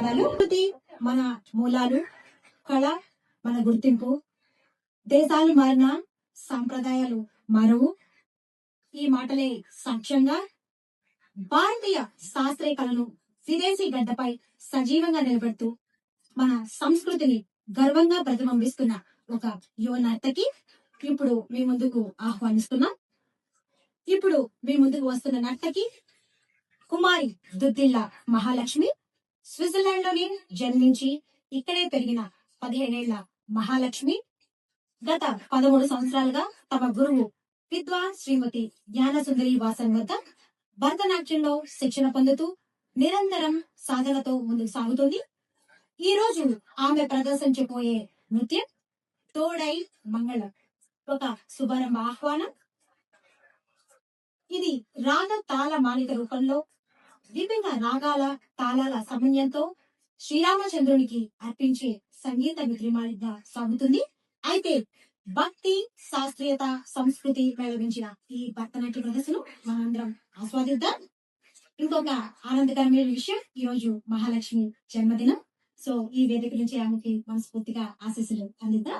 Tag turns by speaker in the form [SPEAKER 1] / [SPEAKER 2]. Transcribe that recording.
[SPEAKER 1] ధన్యవాదాలు. మన మూలాలు, కళ మన గుర్తింపు. దేశాలు మారిన సాంప్రదాయాలు మరువు. ఈ మాటలే సాక్ష్యంగా భారతీయ శాస్త్రీయ కళను విదేశీ గడ్డపై సజీవంగా నిలబెడుతూ మన సంస్కృతిని గర్వంగా ప్రతిబింబిస్తున్న ఒక యువ నర్తకి ఇప్పుడు మీ ముందుకు ఆహ్వానిస్తున్నాం. ఇప్పుడు మీ ముందుకు వస్తున్న నర్తకి కుమారి దుద్దిల్ల మహాలక్ష్మి. స్విట్జర్లాండ్ లోని జన్మించి ఇక్కడే పెరిగిన 15 ఏళ్ల మహాలక్ష్మి గత 13 సంవత్సరాలుగా తమ గురువు విద్వాన్ శ్రీమతి జ్ఞానసుందరి వాసన్ వద్ద భరతనాట్యంలో శిక్షణ పొందుతూ నిరంతరం సాధనతో ముందుకు సాగుతుంది. ఈ రోజు ఆమె ప్రదర్శించబోయే నృత్యం తోడై మంగళ, ఒక శుభారంభ ఆహ్వానం. ఇది రాగ తాళ మాలిక రూపంలో విభిన్న రాగాల తాళాల సమన్వయంతో శ్రీరామచంద్రునికి అర్పించే సంగీత విద్రిమాలిగా సాగుతుంది. అయితే భక్తి, శాస్త్రీయత, సంస్కృతి మేళవించిన ఈ భరతనాట్య ప్రదర్శన మనందరం ఆస్వాదిద్దాం. ఇంకొక ఆనందకరమైన విషయం, ఈ రోజు మహాలక్ష్మి జన్మదినం. సో ఈ వేదిక నుంచి ఆమెకి మనస్ఫూర్తిగా ఆశీస్సులు అందిద్దాం.